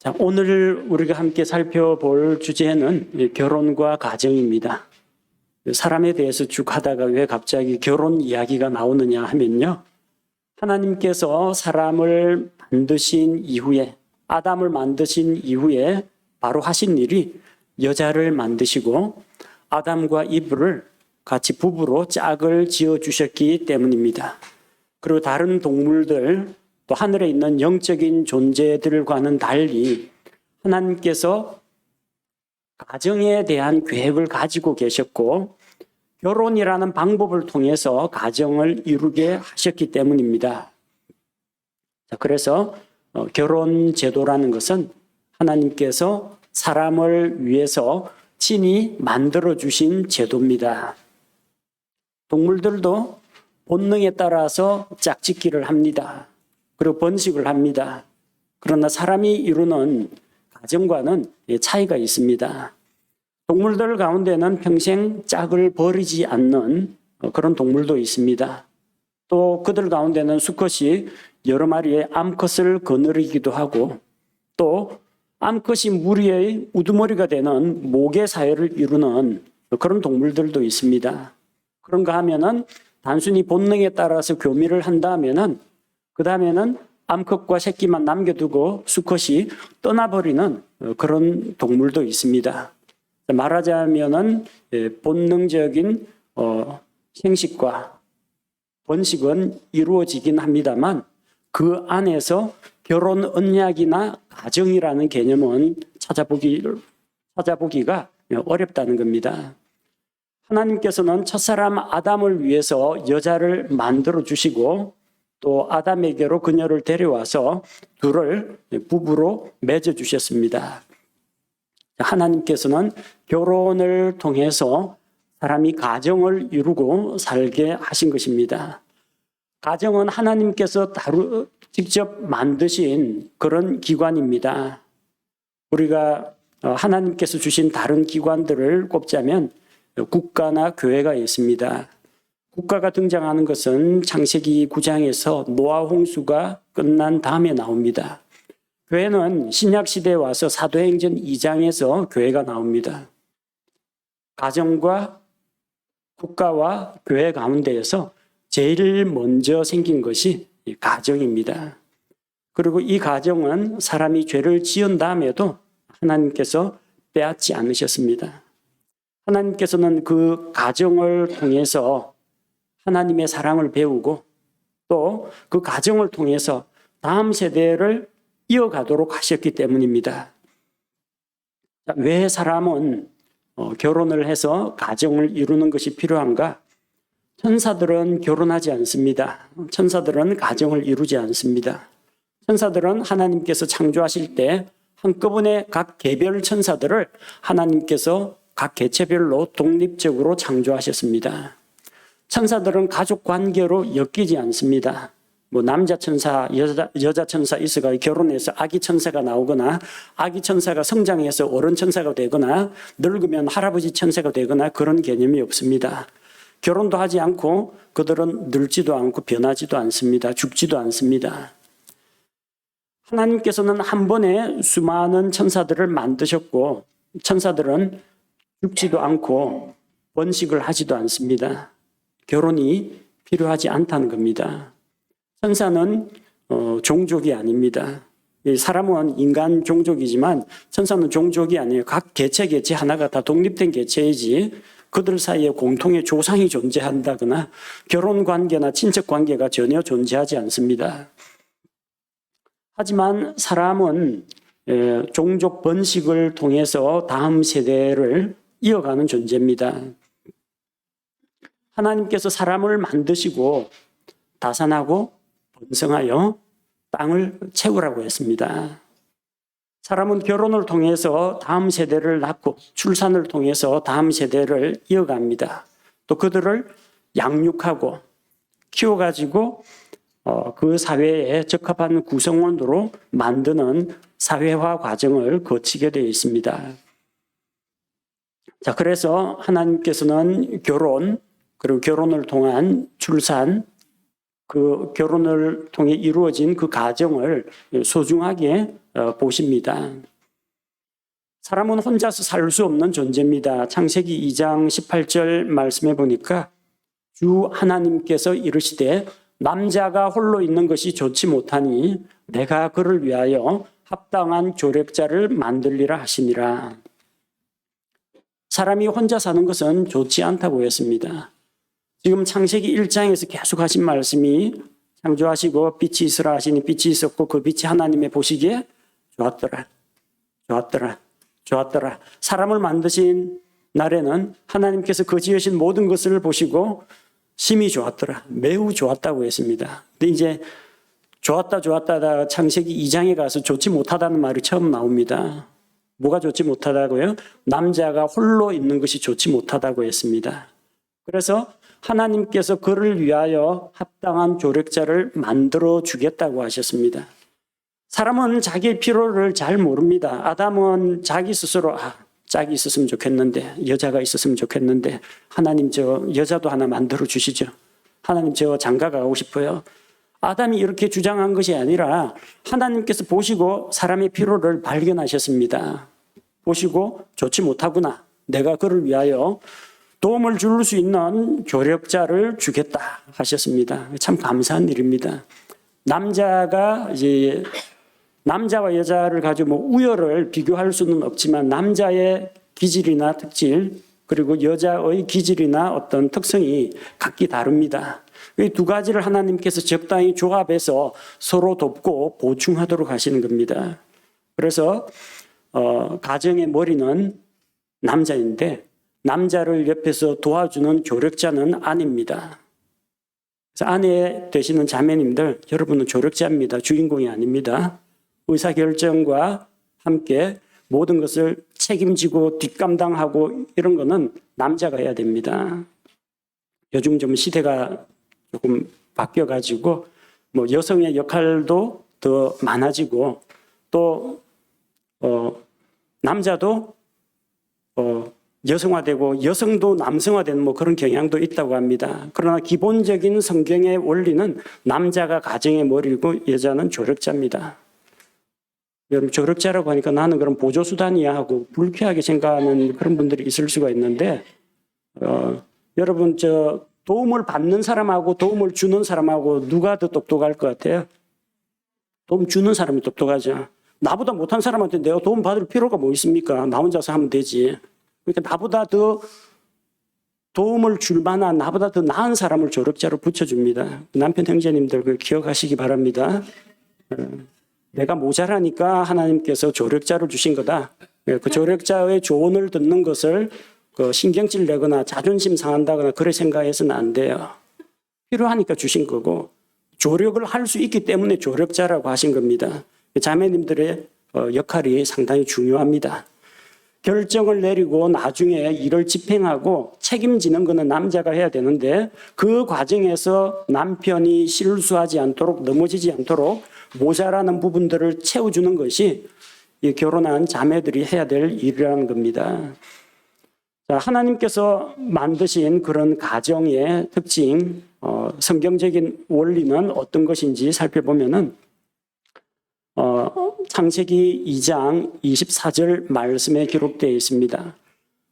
자, 오늘 우리가 함께 살펴볼 주제는 결혼과 가정입니다. 사람에 대해서 쭉 하다가 왜 갑자기 결혼 이야기가 나오느냐 하면요. 하나님께서 사람을 만드신 이후에, 아담을 만드신 이후에 바로 하신 일이 여자를 만드시고 아담과 이브를 같이 부부로 짝을 지어주셨기 때문입니다. 그리고 다른 동물들, 또 하늘에 있는 영적인 존재들과는 달리 하나님께서 가정에 대한 계획을 가지고 계셨고 결혼이라는 방법을 통해서 가정을 이루게 하셨기 때문입니다. 그래서 결혼 제도라는 것은 하나님께서 사람을 위해서 친히 만들어 주신 제도입니다. 동물들도 본능에 따라서 짝짓기를 합니다. 그리고 번식을 합니다. 그러나 사람이 이루는 가정과는 차이가 있습니다. 동물들 가운데는 평생 짝을 버리지 않는 그런 동물도 있습니다. 또 그들 가운데는 수컷이 여러 마리의 암컷을 거느리기도 하고 또 암컷이 무리의 우두머리가 되는 모계 사회를 이루는 그런 동물들도 있습니다. 그런가 하면은 단순히 본능에 따라서 교미를 한다 하면은 그 다음에는 암컷과 새끼만 남겨두고 수컷이 떠나버리는 그런 동물도 있습니다. 말하자면은 본능적인 생식과 번식은 이루어지긴 합니다만 그 안에서 결혼 언약이나 가정이라는 개념은 찾아보기가 어렵다는 겁니다. 하나님께서는 첫사람 아담을 위해서 여자를 만들어 주시고 또 아담에게로 그녀를 데려와서 둘을 부부로 맺어 주셨습니다. 하나님께서는 결혼을 통해서 사람이 가정을 이루고 살게 하신 것입니다. 가정은 하나님께서 직접 만드신 그런 기관입니다. 우리가 하나님께서 주신 다른 기관들을 꼽자면 국가나 교회가 있습니다. 국가가 등장하는 것은 창세기 9장에서 노아 홍수가 끝난 다음에 나옵니다. 교회는 신약시대에 와서 사도행전 2장에서 교회가 나옵니다. 가정과 국가와 교회 가운데에서 제일 먼저 생긴 것이 가정입니다. 그리고 이 가정은 사람이 죄를 지은 다음에도 하나님께서 빼앗지 않으셨습니다. 하나님께서는 그 가정을 통해서 하나님의 사랑을 배우고 또 그 가정을 통해서 다음 세대를 이어가도록 하셨기 때문입니다. 왜 사람은 결혼을 해서 가정을 이루는 것이 필요한가? 천사들은 결혼하지 않습니다. 천사들은 가정을 이루지 않습니다. 천사들은 하나님께서 창조하실 때 한꺼번에 각 개별 천사들을 하나님께서 각 개체별로 독립적으로 창조하셨습니다. 천사들은 가족 관계로 엮이지 않습니다. 남자 천사, 여자 천사 있어가 결혼해서 아기 천사가 나오거나 아기 천사가 성장해서 어른 천사가 되거나 늙으면 할아버지 천사가 되거나 그런 개념이 없습니다. 결혼도 하지 않고 그들은 늙지도 않고 변하지도 않습니다. 죽지도 않습니다. 하나님께서는 한 번에 수많은 천사들을 만드셨고 천사들은 죽지도 않고 번식을 하지도 않습니다. 결혼이 필요하지 않다는 겁니다. 천사는 종족이 아닙니다. 사람은 인간 종족이지만 천사는 종족이 아니에요. 각 개체 하나가 다 독립된 개체이지 그들 사이에 공통의 조상이 존재한다거나 결혼 관계나 친척 관계가 전혀 존재하지 않습니다. 하지만 사람은 종족 번식을 통해서 다음 세대를 이어가는 존재입니다. 하나님께서 사람을 만드시고 다산하고 번성하여 땅을 채우라고 했습니다. 사람은 결혼을 통해서 다음 세대를 낳고 출산을 통해서 다음 세대를 이어갑니다. 또 그들을 양육하고 키워가지고 그 사회에 적합한 구성원으로 만드는 사회화 과정을 거치게 되어 있습니다. 자, 그래서 하나님께서는 결혼, 그리고 결혼을 통한 출산, 그 결혼을 통해 이루어진 그 가정을 소중하게 보십니다. 사람은 혼자서 살 수 없는 존재입니다. 창세기 2장 18절 말씀해 보니까 주 하나님께서 이르시되 남자가 홀로 있는 것이 좋지 못하니 내가 그를 위하여 합당한 조력자를 만들리라 하시니라. 사람이 혼자 사는 것은 좋지 않다고 했습니다. 지금 창세기 1장에서 계속 하신 말씀이 창조하시고 빛이 있으라 하시니 빛이 있었고 그 빛이 하나님의 보시기에 좋았더라. 좋았더라. 좋았더라. 사람을 만드신 날에는 하나님께서 그 지으신 모든 것을 보시고 심히 좋았더라. 매우 좋았다고 했습니다. 근데 이제 좋았다 창세기 2장에 가서 좋지 못하다는 말이 처음 나옵니다. 뭐가 좋지 못하다고요? 남자가 홀로 있는 것이 좋지 못하다고 했습니다. 그래서 하나님께서 그를 위하여 합당한 조력자를 만들어 주겠다고 하셨습니다. 사람은 자기의 필요를 잘 모릅니다. 아담은 자기 스스로 짝이 있었으면 좋겠는데, 여자가 있었으면 좋겠는데, 하나님 저 여자도 하나 만들어 주시죠. 하나님 저 장가 가고 싶어요. 아담이 이렇게 주장한 것이 아니라 하나님께서 보시고 사람의 필요를 발견하셨습니다. 보시고 좋지 못하구나. 내가 그를 위하여 도움을 줄 수 있는 조력자를 주겠다 하셨습니다. 참 감사한 일입니다. 남자와 여자를 가지고 우열을 비교할 수는 없지만 남자의 기질이나 특질 그리고 여자의 기질이나 어떤 특성이 각기 다릅니다. 이 두 가지를 하나님께서 적당히 조합해서 서로 돕고 보충하도록 하시는 겁니다. 그래서 가정의 머리는 남자인데 남자를 옆에서 도와주는 조력자는 아내입니다. 그래서 아내 되시는 자매님들, 여러분은 조력자입니다. 주인공이 아닙니다. 의사결정과 함께 모든 것을 책임지고 뒷감당하고 이런 거는 남자가 해야 됩니다. 요즘 좀 시대가 조금 바뀌어가지고 여성의 역할도 더 많아지고 또 남자도 여성화되고 여성도 남성화되는 그런 경향도 있다고 합니다. 그러나 기본적인 성경의 원리는 남자가 가정의 머리고 여자는 조력자입니다. 여러분 조력자라고 하니까 나는 그럼 보조수단이야 하고 불쾌하게 생각하는 그런 분들이 있을 수가 있는데 여러분 저 도움을 받는 사람하고 도움을 주는 사람하고 누가 더 똑똑할 것 같아요? 도움 주는 사람이 똑똑하죠. 나보다 못한 사람한테 내가 도움 받을 필요가 뭐 있습니까? 나 혼자서 하면 되지. 그러니까 나보다 더 도움을 줄 만한 나보다 더 나은 사람을 조력자로 붙여줍니다. 남편 형제님들 그걸 기억하시기 바랍니다. 내가 모자라니까 하나님께서 조력자를 주신 거다. 그 조력자의 조언을 듣는 것을 신경질 내거나 자존심 상한다거나 그렇게 생각해서는 안 돼요. 필요하니까 주신 거고 조력을 할 수 있기 때문에 조력자라고 하신 겁니다. 자매님들의 역할이 상당히 중요합니다. 결정을 내리고 나중에 일을 집행하고 책임지는 것은 남자가 해야 되는데 그 과정에서 남편이 실수하지 않도록 넘어지지 않도록 모자라는 부분들을 채워주는 것이 이 결혼한 자매들이 해야 될 일이라는 겁니다. 자, 하나님께서 만드신 그런 가정의 특징, 성경적인 원리는 어떤 것인지 살펴보면은 창세기 2장 24절 말씀에 기록되어 있습니다.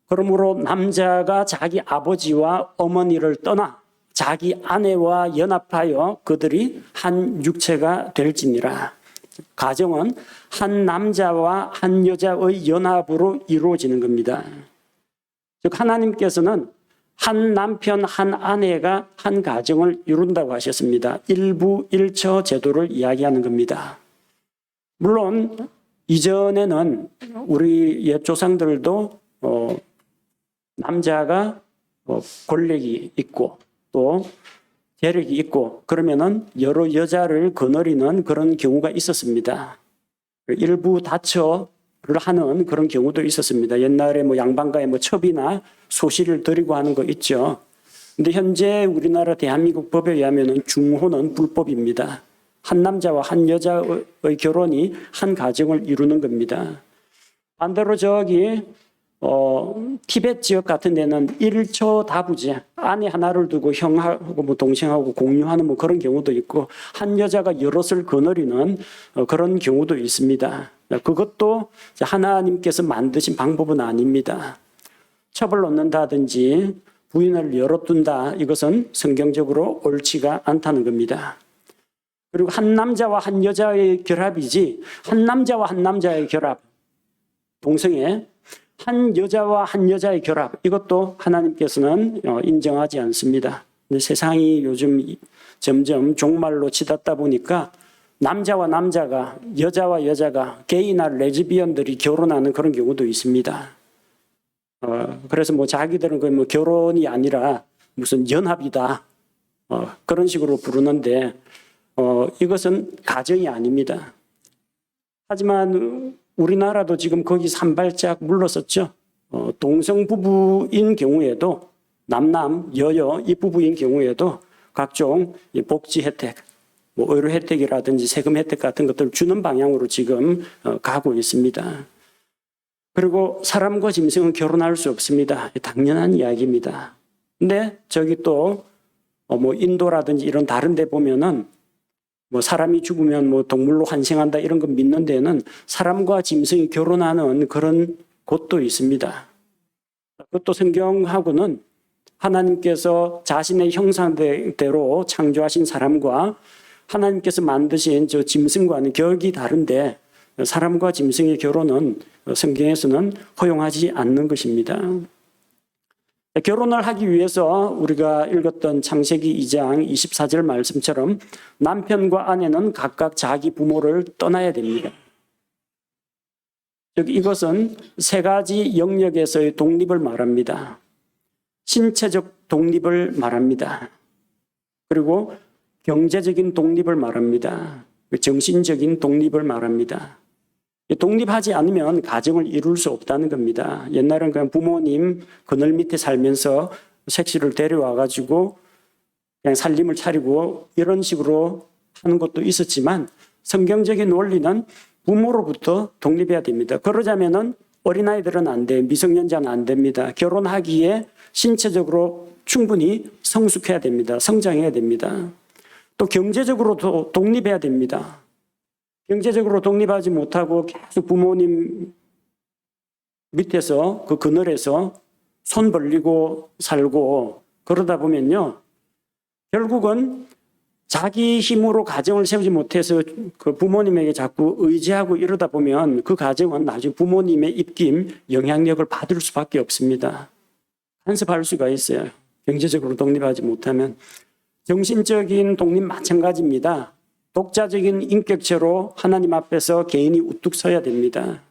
그러므로 남자가 자기 아버지와 어머니를 떠나 자기 아내와 연합하여 그들이 한 육체가 될지니라. 가정은 한 남자와 한 여자의 연합으로 이루어지는 겁니다. 즉 하나님께서는 한 남편 한 아내가 한 가정을 이룬다고 하셨습니다. 일부 일처 제도를 이야기하는 겁니다. 물론 이전에는 우리 옛 조상들도 남자가 권력이 있고 또 재력이 있고 그러면은 여러 여자를 거느리는 그런 경우가 있었습니다. 일부 다처를 하는 그런 경우도 있었습니다. 옛날에 양반가의 첩이나 소시를 드리고 하는 거 있죠. 근데 현재 우리나라 대한민국 법에 의하면은 중혼은 불법입니다. 한 남자와 한 여자의 결혼이 한 가정을 이루는 겁니다. 반대로 티벳 지역 같은 데는 일처다부제, 아내 하나를 두고 형하고 동생하고 공유하는 그런 경우도 있고 한 여자가 여럿을 거느리는 그런 경우도 있습니다. 그것도 하나님께서 만드신 방법은 아닙니다. 첩을 놓는다든지 부인을 열어둔다, 이것은 성경적으로 옳지가 않다는 겁니다. 그리고 한 남자와 한 여자의 결합이지, 한 남자와 한 남자의 결합, 동성애, 한 여자와 한 여자의 결합, 이것도 하나님께서는 인정하지 않습니다. 근데 세상이 요즘 점점 종말로 치닫다 보니까 남자와 남자가, 여자와 여자가, 게이나 레즈비언들이 결혼하는 그런 경우도 있습니다. 그래서 뭐 자기들은 그 뭐 결혼이 아니라 무슨 연합이다, 그런 식으로 부르는데, 이것은 가정이 아닙니다. 하지만 우리나라도 지금 거기 한 발짝 물러섰죠. 동성 부부인 경우에도, 남남, 여여 이 부부인 경우에도 각종 복지 혜택, 뭐 의료 혜택이라든지 세금 혜택 같은 것들을 주는 방향으로 지금 가고 있습니다. 그리고 사람과 짐승은 결혼할 수 없습니다. 당연한 이야기입니다. 근데 저기 또 뭐 인도라든지 이런 다른 데 보면은 뭐 사람이 죽으면 뭐 동물로 환생한다 이런 거 믿는 데는 사람과 짐승이 결혼하는 그런 곳도 있습니다. 그것도 성경하고는 하나님께서 자신의 형상대로 창조하신 사람과 하나님께서 만드신 저 짐승과는 격이 다른데, 사람과 짐승의 결혼은 성경에서는 허용하지 않는 것입니다. 결혼을 하기 위해서 우리가 읽었던 창세기 2장 24절 말씀처럼 남편과 아내는 각각 자기 부모를 떠나야 됩니다. 즉 이것은 세 가지 영역에서의 독립을 말합니다. 신체적 독립을 말합니다. 그리고 경제적인 독립을 말합니다. 정신적인 독립을 말합니다. 독립하지 않으면 가정을 이룰 수 없다는 겁니다. 옛날엔 그냥 부모님 그늘 밑에 살면서 색시를 데려와가지고 그냥 살림을 차리고 이런 식으로 하는 것도 있었지만, 성경적인 원리는 부모로부터 독립해야 됩니다. 그러자면은 어린아이들은 안 돼, 미성년자는 안 됩니다. 결혼하기에 신체적으로 충분히 성숙해야 됩니다. 성장해야 됩니다. 또 경제적으로도 독립해야 됩니다. 경제적으로 독립하지 못하고 계속 부모님 밑에서 그 그늘에서 손 벌리고 살고 그러다 보면요, 결국은 자기 힘으로 가정을 세우지 못해서 그 부모님에게 자꾸 의지하고 이러다 보면 그 가정은 나중에 부모님의 입김, 영향력을 받을 수밖에 없습니다. 간섭할 수가 있어요. 경제적으로 독립하지 못하면. 정신적인 독립 마찬가지입니다. 독자적인 인격체로 하나님 앞에서 개인이 우뚝 서야 됩니다.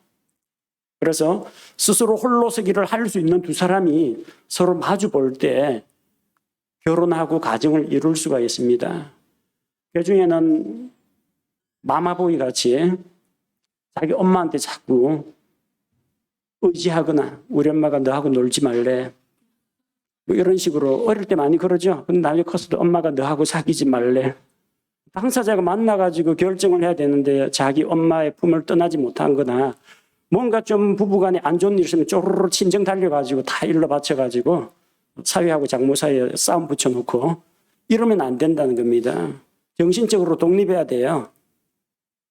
그래서 스스로 홀로서기를 할 수 있는 두 사람이 서로 마주 볼 때 결혼하고 가정을 이룰 수가 있습니다. 그 중에는 마마보이 같이 자기 엄마한테 자꾸 의지하거나 우리 엄마가 너하고 놀지 말래, 뭐 이런 식으로 어릴 때 많이 그러죠. 근데 나중에 컸어도 엄마가 너하고 사귀지 말래. 당사자가 만나가지고 결정을 해야 되는데 자기 엄마의 품을 떠나지 못한 거나 뭔가 좀 부부간에 안 좋은 일 있으면 쪼르르 친정 달려가지고 다 일러 바쳐가지고 사위하고 장모 사이에 싸움 붙여놓고 이러면 안 된다는 겁니다. 정신적으로 독립해야 돼요.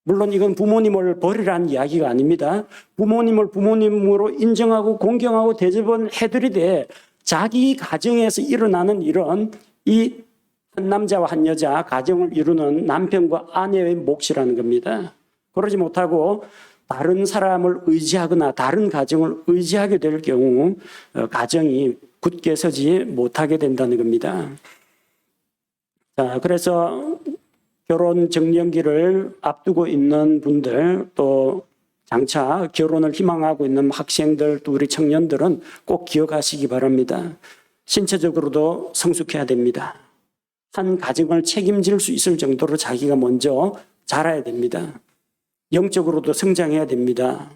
물론 이건 부모님을 버리라는 이야기가 아닙니다. 부모님을 부모님으로 인정하고 공경하고 대접은 해드리되 자기 가정에서 일어나는 이런 이 한 남자와 한 여자 가정을 이루는 남편과 아내의 몫이라는 겁니다. 그러지 못하고 다른 사람을 의지하거나 다른 가정을 의지하게 될 경우 가정이 굳게 서지 못하게 된다는 겁니다. 자, 그래서 결혼 정년기를 앞두고 있는 분들, 또 장차 결혼을 희망하고 있는 학생들, 또 우리 청년들은 꼭 기억하시기 바랍니다. 신체적으로도 성숙해야 됩니다. 한 가정을 책임질 수 있을 정도로 자기가 먼저 자라야 됩니다. 영적으로도 성장해야 됩니다.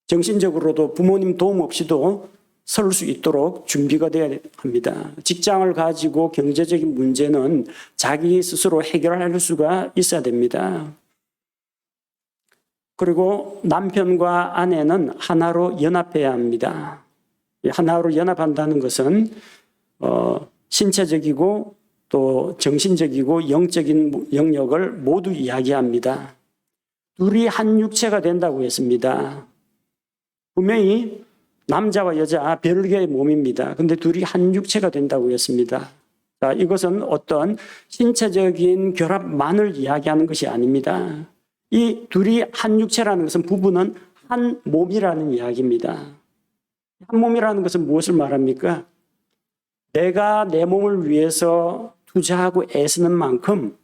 정신적으로도 부모님 도움 없이도 설 수 있도록 준비가 되어야 합니다. 직장을 가지고 경제적인 문제는 자기 스스로 해결할 수가 있어야 됩니다. 그리고 남편과 아내는 하나로 연합해야 합니다. 하나로 연합한다는 것은 신체적이고 또 정신적이고 영적인 영역을 모두 이야기합니다. 둘이 한 육체가 된다고 했습니다. 분명히 남자와 여자 별개의 몸입니다. 근데 둘이 한 육체가 된다고 했습니다. 자, 이것은 어떤 신체적인 결합만을 이야기하는 것이 아닙니다. 이 둘이 한 육체라는 것은 부부는 한 몸이라는 이야기입니다. 한 몸이라는 것은 무엇을 말합니까? 내가 내 몸을 위해서 투자하고 애쓰는 만큼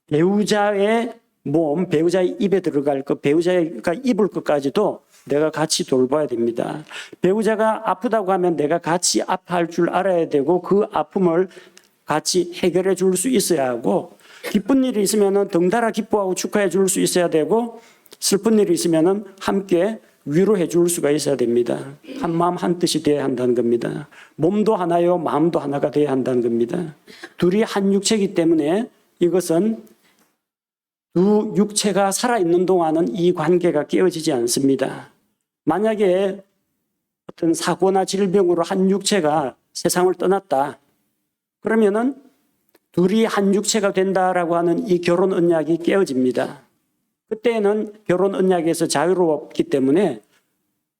배우자의 몸, 배우자의 입에 들어갈 것, 배우자가 입을 것까지도 내가 같이 돌봐야 됩니다. 배우자가 아프다고 하면 내가 같이 아파할 줄 알아야 되고 그 아픔을 같이 해결해 줄 수 있어야 하고 기쁜 일이 있으면 덩달아 기뻐하고 축하해 줄 수 있어야 되고 슬픈 일이 있으면 함께 위로해 줄 수가 있어야 됩니다. 한 마음 한 뜻이 되어야 한다는 겁니다. 몸도 하나요, 마음도 하나가 되어야 한다는 겁니다. 둘이 한 육체이기 때문에 이것은 두 육체가 살아있는 동안은 이 관계가 깨어지지 않습니다. 만약에 어떤 사고나 질병으로 한 육체가 세상을 떠났다. 그러면은 둘이 한 육체가 된다라고 하는 이 결혼 언약이 깨어집니다. 그때는 결혼 언약에서 자유로웠기 때문에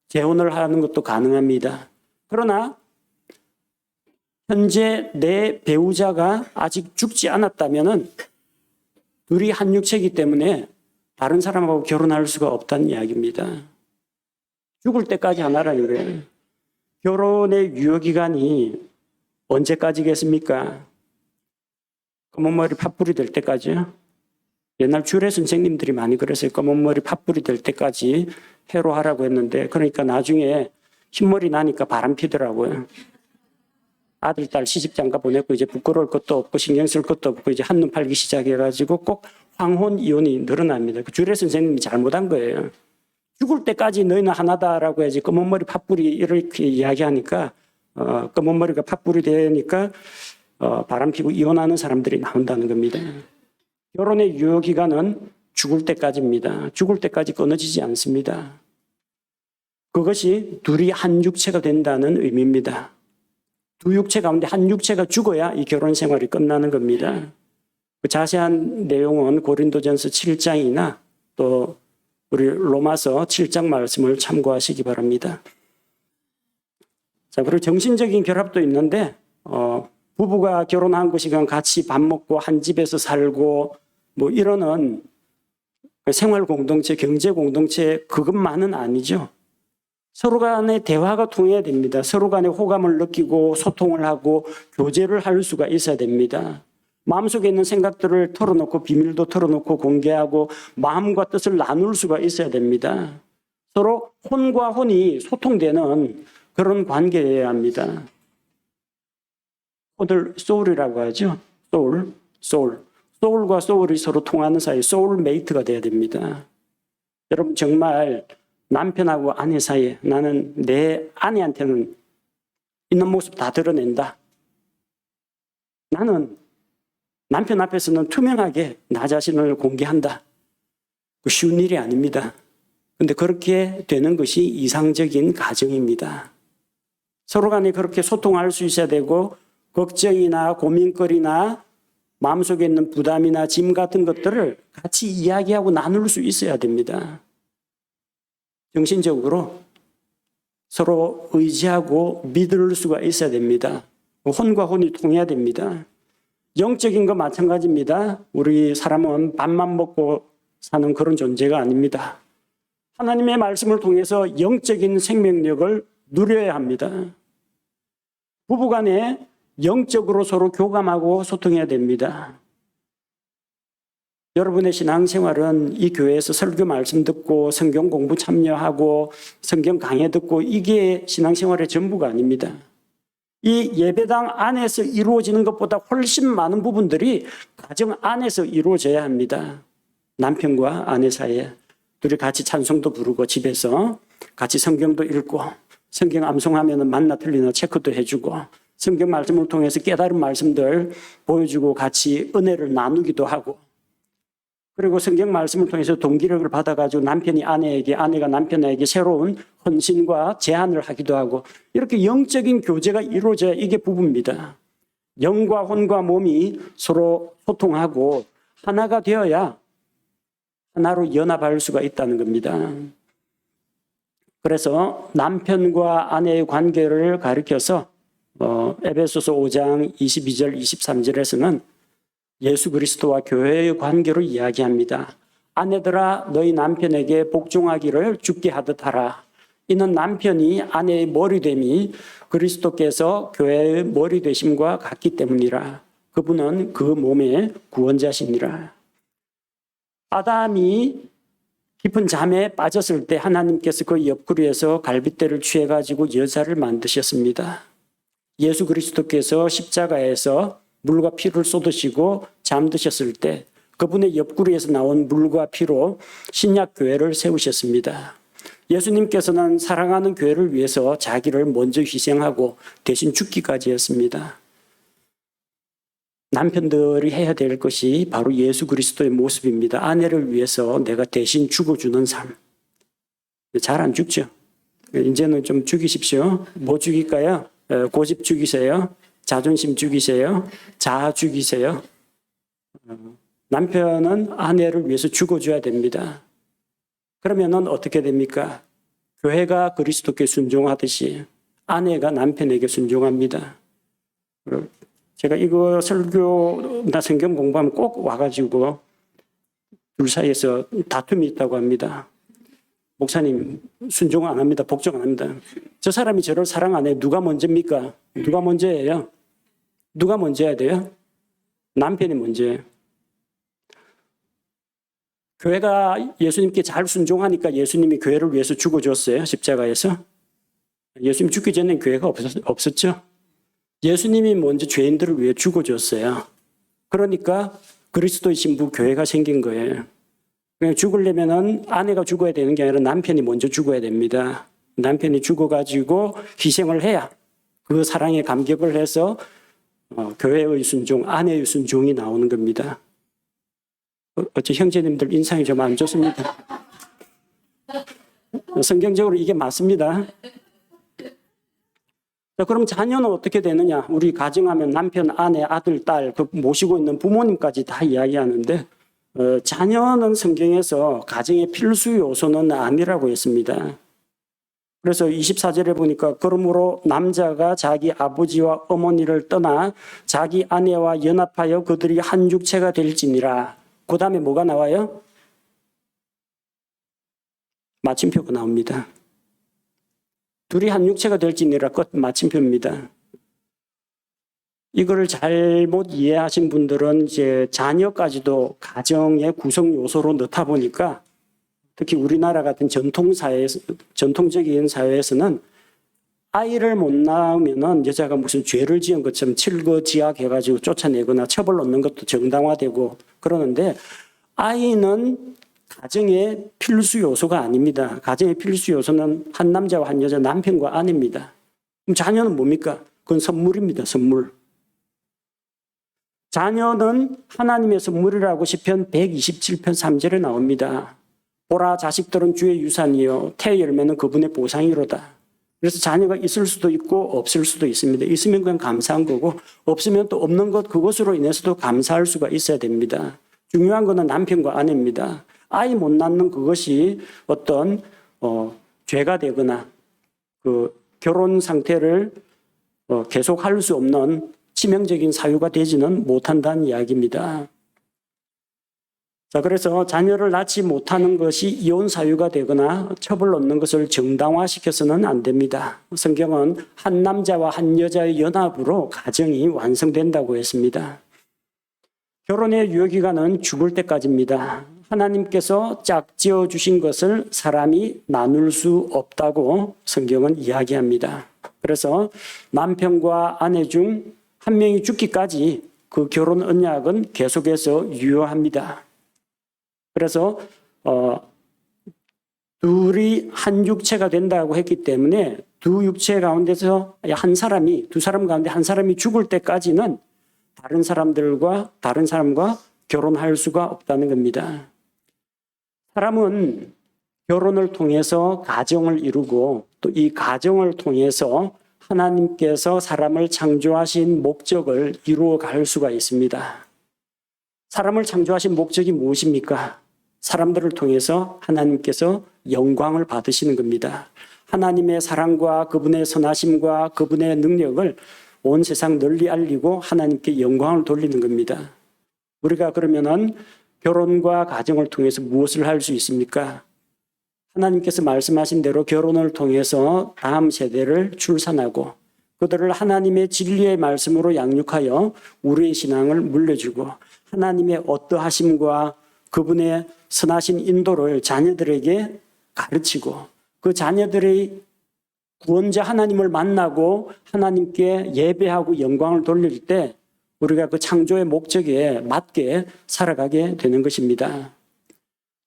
재혼을 하는 것도 가능합니다. 그러나 현재 내 배우자가 아직 죽지 않았다면은 둘이 한 육체이기 때문에 다른 사람하고 결혼할 수가 없다는 이야기입니다. 죽을 때까지 하나라는 거예요. 결혼의 유효기간이 언제까지겠습니까? 검은머리 팥불이 될 때까지요. 옛날 주례 선생님들이 많이 그랬어요. 검은머리 팥불이 될 때까지 해로하라고 했는데 그러니까 나중에 흰머리 나니까 바람 피더라고요. 아들, 딸 시집장가 보냈고 이제 부끄러울 것도 없고 신경 쓸 것도 없고 이제 한눈 팔기 시작해가지고 꼭 황혼 이혼이 늘어납니다. 그 주례 선생님이 잘못한 거예요. 죽을 때까지 너희는 하나다라고 해야지 검은머리 팥불이 이렇게 이야기하니까 검은머리가 팥불이 되니까 바람 피고 이혼하는 사람들이 나온다는 겁니다. 결혼의 유효기간은 죽을 때까지입니다. 죽을 때까지 끊어지지 않습니다. 그것이 둘이 한 육체가 된다는 의미입니다. 두 육체 가운데 한 육체가 죽어야 이 결혼 생활이 끝나는 겁니다. 그 자세한 내용은 고린도전서 7장이나 또 우리 로마서 7장 말씀을 참고하시기 바랍니다. 자, 그리고 정신적인 결합도 있는데 부부가 결혼한 것이 그냥 같이 밥 먹고 한 집에서 살고 뭐 이러는 생활 공동체, 경제 공동체 그것만은 아니죠. 서로 간의 대화가 통해야 됩니다. 서로 간의 호감을 느끼고 소통을 하고 교제를 할 수가 있어야 됩니다. 마음속에 있는 생각들을 털어놓고 비밀도 털어놓고 공개하고 마음과 뜻을 나눌 수가 있어야 됩니다. 서로 혼과 혼이 소통되는 그런 관계여야 합니다. 오늘 소울이라고 하죠. 소울. 소울과 소울이 서로 통하는 사이, 소울메이트가 돼야 됩니다. 여러분 정말 남편하고 아내 사이에 나는 내 아내한테는 있는 모습 다 드러낸다. 나는 남편 앞에서는 투명하게 나 자신을 공개한다. 쉬운 일이 아닙니다. 그런데 그렇게 되는 것이 이상적인 가정입니다. 서로 간에 그렇게 소통할 수 있어야 되고 걱정이나 고민거리나 마음속에 있는 부담이나 짐 같은 것들을 같이 이야기하고 나눌 수 있어야 됩니다. 정신적으로 서로 의지하고 믿을 수가 있어야 됩니다. 혼과 혼이 통해야 됩니다. 영적인 거 마찬가지입니다. 우리 사람은 밥만 먹고 사는 그런 존재가 아닙니다. 하나님의 말씀을 통해서 영적인 생명력을 누려야 합니다. 부부간에 영적으로 서로 교감하고 소통해야 됩니다. 여러분의 신앙생활은 이 교회에서 설교 말씀 듣고 성경 공부 참여하고 성경 강해 듣고 이게 신앙생활의 전부가 아닙니다. 이 예배당 안에서 이루어지는 것보다 훨씬 많은 부분들이 가정 안에서 이루어져야 합니다. 남편과 아내 사이에 둘이 같이 찬송도 부르고 집에서 같이 성경도 읽고 성경 암송하면 맞나 틀리나 체크도 해주고 성경 말씀을 통해서 깨달은 말씀들 보여주고 같이 은혜를 나누기도 하고 그리고 성경 말씀을 통해서 동기력을 받아가지고 남편이 아내에게 아내가 남편에게 새로운 헌신과 제안을 하기도 하고 이렇게 영적인 교제가 이루어져야 이게 부부입니다. 영과 혼과 몸이 서로 소통하고 하나가 되어야 하나로 연합할 수가 있다는 겁니다. 그래서 남편과 아내의 관계를 가리켜서 에베소서 5장 22절 23절에서는 예수 그리스도와 교회의 관계로 이야기합니다. 아내들아 너희 남편에게 복종하기를 주께 하듯 하라. 이는 남편이 아내의 머리됨이 그리스도께서 교회의 머리 되심과 같기 때문이라. 그분은 그 몸의 구원자시니라. 아담이 깊은 잠에 빠졌을 때 하나님께서 그 옆구리에서 갈빗대를 취해가지고 여자를 만드셨습니다. 예수 그리스도께서 십자가에서 물과 피를 쏟으시고 잠드셨을 때 그분의 옆구리에서 나온 물과 피로 신약 교회를 세우셨습니다. 예수님께서는 사랑하는 교회를 위해서 자기를 먼저 희생하고 대신 죽기까지 했습니다. 남편들이 해야 될 것이 바로 예수 그리스도의 모습입니다. 아내를 위해서 내가 대신 죽어주는 삶. 잘 안 죽죠? 이제는 좀 죽이십시오. 뭐 죽일까요? 고집 죽이세요? 자존심 죽이세요? 자아 죽이세요? 남편은 아내를 위해서 죽어줘야 됩니다. 그러면은 어떻게 됩니까? 교회가 그리스도께 순종하듯이 아내가 남편에게 순종합니다. 제가 이거 설교나 성경 공부하면 꼭 와가지고 둘 사이에서 다툼이 있다고 합니다. 목사님 순종 안 합니다. 복종 안 합니다. 저 사람이 저를 사랑 안 해요. 누가 먼저입니까? 누가 먼저예요? 누가 먼저 해야 돼요? 남편이 먼저예요. 교회가 예수님께 잘 순종하니까 예수님이 교회를 위해서 죽어줬어요. 십자가에서. 예수님 죽기 전엔 교회가 없었죠. 예수님이 먼저 죄인들을 위해 죽어줬어요. 그러니까 그리스도의 신부 교회가 생긴 거예요. 그냥 죽으려면은 아내가 죽어야 되는 게 아니라 남편이 먼저 죽어야 됩니다. 남편이 죽어가지고 희생을 해야 그 사랑에 감격을 해서 교회의 순종, 아내의 순종이 나오는 겁니다. 어째 형제님들 인상이 좀 안 좋습니다. 성경적으로 이게 맞습니다. 자, 그럼 자녀는 어떻게 되느냐? 우리 가정하면 남편, 아내, 아들, 딸, 그 모시고 있는 부모님까지 다 이야기하는데 자녀는 성경에서 가정의 필수 요소는 아니라고 했습니다. 그래서 24절에 보니까 그러므로 남자가 자기 아버지와 어머니를 떠나 자기 아내와 연합하여 그들이 한 육체가 될지니라. 그 다음에 뭐가 나와요? 마침표가 나옵니다. 둘이 한 육체가 될지니라 끝 마침표입니다. 이거를 잘못 이해하신 분들은 이제 자녀까지도 가정의 구성 요소로 넣다 보니까 특히 우리나라 같은 전통적인 사회에서는 아이를 못 낳으면은 여자가 무슨 죄를 지은 것처럼 칠거지약해가지고 쫓아내거나 처벌 넣는 것도 정당화되고 그러는데 아이는 가정의 필수 요소가 아닙니다. 가정의 필수 요소는 한 남자와 한 여자, 남편과 아내입니다. 그럼 자녀는 뭡니까? 그건 선물입니다. 선물. 자녀는 하나님의 선물이라고 시편 127편 3절에 나옵니다. 보라 자식들은 주의 유산이요 태 열매는 그분의 보상이로다. 그래서 자녀가 있을 수도 있고 없을 수도 있습니다. 있으면 그냥 감사한 거고 없으면 또 없는 것 그것으로 인해서도 감사할 수가 있어야 됩니다. 중요한 것은 남편과 아내입니다. 아이 못 낳는 그것이 어떤 죄가 되거나 그 결혼 상태를 계속할 수 없는 치명적인 사유가 되지는 못한다는 이야기입니다. 자, 그래서 자녀를 낳지 못하는 것이 이혼 사유가 되거나 처벌 얻는 것을 정당화시켜서는 안 됩니다. 성경은 한 남자와 한 여자의 연합으로 가정이 완성된다고 했습니다. 결혼의 유효기간은 죽을 때까지입니다. 하나님께서 짝지어 주신 것을 사람이 나눌 수 없다고 성경은 이야기합니다. 그래서 남편과 아내 중 한 명이 죽기까지 그 결혼 언약은 계속해서 유효합니다. 그래서 둘이 한 육체가 된다고 했기 때문에 두 육체 가운데서 한 사람이 두 사람 가운데 한 사람이 죽을 때까지는 다른 사람과 결혼할 수가 없다는 겁니다. 사람은 결혼을 통해서 가정을 이루고 또 이 가정을 통해서 하나님께서 사람을 창조하신 목적을 이루어 갈 수가 있습니다. 사람을 창조하신 목적이 무엇입니까? 사람들을 통해서 하나님께서 영광을 받으시는 겁니다. 하나님의 사랑과 그분의 선하심과 그분의 능력을 온 세상 널리 알리고 하나님께 영광을 돌리는 겁니다. 우리가 그러면은 결혼과 가정을 통해서 무엇을 할 수 있습니까? 하나님께서 말씀하신 대로 결혼을 통해서 다음 세대를 출산하고 그들을 하나님의 진리의 말씀으로 양육하여 우리의 신앙을 물려주고 하나님의 어떠하심과 그분의 선하신 인도를 자녀들에게 가르치고 그 자녀들의 구원자 하나님을 만나고 하나님께 예배하고 영광을 돌릴 때 우리가 그 창조의 목적에 맞게 살아가게 되는 것입니다.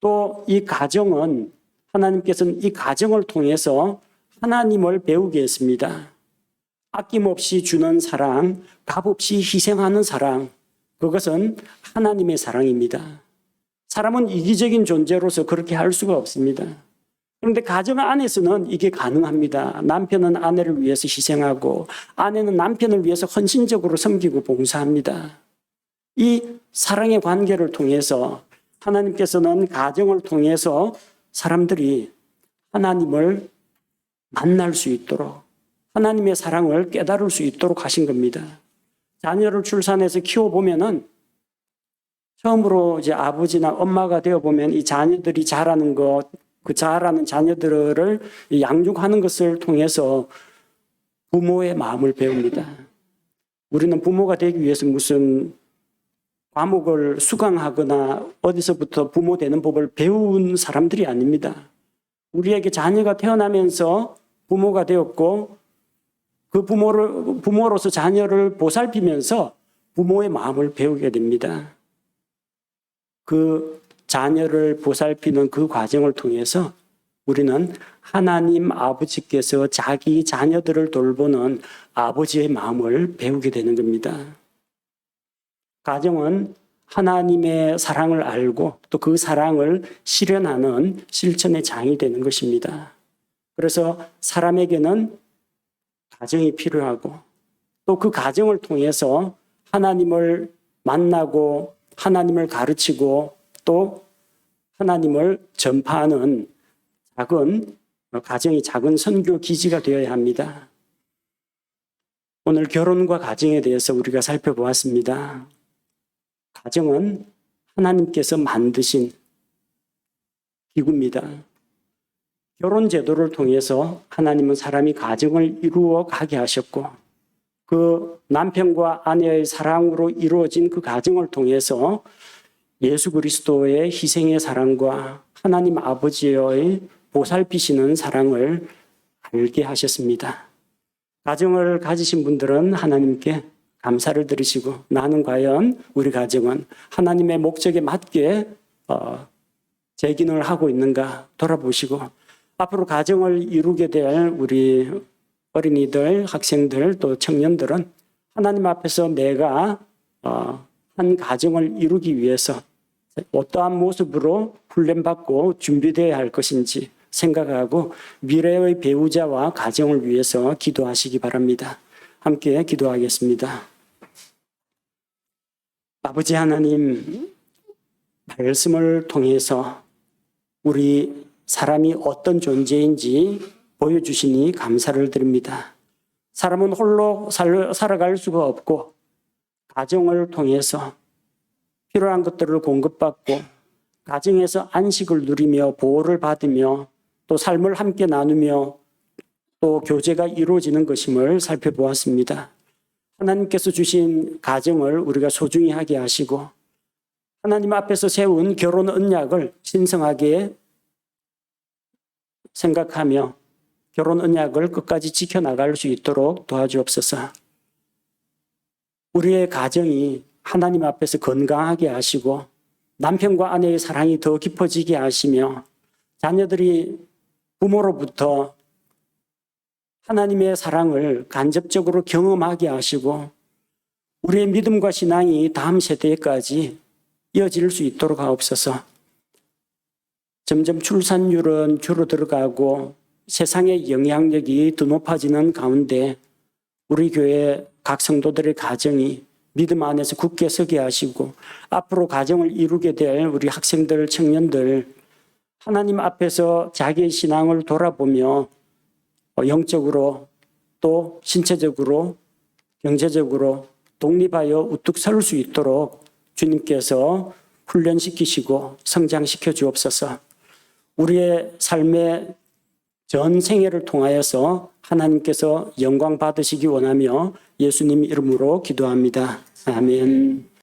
또 이 가정은 하나님께서는 이 가정을 통해서 하나님을 배우게 했습니다. 아낌없이 주는 사랑, 값없이 희생하는 사랑, 그것은 하나님의 사랑입니다. 사람은 이기적인 존재로서 그렇게 할 수가 없습니다. 그런데 가정 안에서는 이게 가능합니다. 남편은 아내를 위해서 희생하고 아내는 남편을 위해서 헌신적으로 섬기고 봉사합니다. 이 사랑의 관계를 통해서 하나님께서는 가정을 통해서 사람들이 하나님을 만날 수 있도록 하나님의 사랑을 깨달을 수 있도록 하신 겁니다. 자녀를 출산해서 키워보면은 처음으로 이제 아버지나 엄마가 되어보면 이 자녀들이 자라는 것, 그 자라는 자녀들을 양육하는 것을 통해서 부모의 마음을 배웁니다. 우리는 부모가 되기 위해서 무슨 과목을 수강하거나 어디서부터 부모 되는 법을 배운 사람들이 아닙니다. 우리에게 자녀가 태어나면서 부모가 되었고 그 부모로서 자녀를 보살피면서 부모의 마음을 배우게 됩니다. 그 자녀를 보살피는 그 과정을 통해서 우리는 하나님 아버지께서 자기 자녀들을 돌보는 아버지의 마음을 배우게 되는 겁니다. 가정은 하나님의 사랑을 알고 또 그 사랑을 실현하는 실천의 장이 되는 것입니다. 그래서 사람에게는 가정이 필요하고 또 그 가정을 통해서 하나님을 만나고 하나님을 가르치고 또 하나님을 전파하는 가정이 작은 선교 기지가 되어야 합니다. 오늘 결혼과 가정에 대해서 우리가 살펴보았습니다. 가정은 하나님께서 만드신 기구입니다. 결혼 제도를 통해서 하나님은 사람이 가정을 이루어 가게 하셨고 그 남편과 아내의 사랑으로 이루어진 그 가정을 통해서 예수 그리스도의 희생의 사랑과 하나님 아버지의 보살피시는 사랑을 알게 하셨습니다. 가정을 가지신 분들은 하나님께 감사를 드리시고 나는 과연 우리 가정은 하나님의 목적에 맞게 재기능을 하고 있는가 돌아보시고 앞으로 가정을 이루게 될 우리 어린이들, 학생들 또 청년들은 하나님 앞에서 내가 한 가정을 이루기 위해서 어떠한 모습으로 훈련받고 준비되어야 할 것인지 생각하고 미래의 배우자와 가정을 위해서 기도하시기 바랍니다. 함께 기도하겠습니다. 아버지 하나님, 말씀을 통해서 우리 사람이 어떤 존재인지 보여주시니 감사를 드립니다. 사람은 홀로 살아갈 수가 없고 가정을 통해서 필요한 것들을 공급받고 가정에서 안식을 누리며 보호를 받으며 또 삶을 함께 나누며 또 교제가 이루어지는 것임을 살펴보았습니다. 하나님께서 주신 가정을 우리가 소중히 하게 하시고 하나님 앞에서 세운 결혼 언약을 신성하게 생각하며 결혼 언약을 끝까지 지켜나갈 수 있도록 도와주옵소서. 우리의 가정이 하나님 앞에서 건강하게 하시고 남편과 아내의 사랑이 더 깊어지게 하시며 자녀들이 부모로부터 하나님의 사랑을 간접적으로 경험하게 하시고 우리의 믿음과 신앙이 다음 세대까지 이어질 수 있도록 하옵소서. 점점 출산율은 줄어들어가고 세상의 영향력이 더 높아지는 가운데 우리 교회 각 성도들의 가정이 믿음 안에서 굳게 서게 하시고 앞으로 가정을 이루게 될 우리 학생들, 청년들 하나님 앞에서 자기의 신앙을 돌아보며 영적으로 또 신체적으로 경제적으로 독립하여 우뚝 설 수 있도록 주님께서 훈련시키시고 성장시켜 주옵소서. 우리의 삶의 전 생애를 통하여서 하나님께서 영광 받으시기 원하며 예수님 이름으로 기도합니다. 아멘.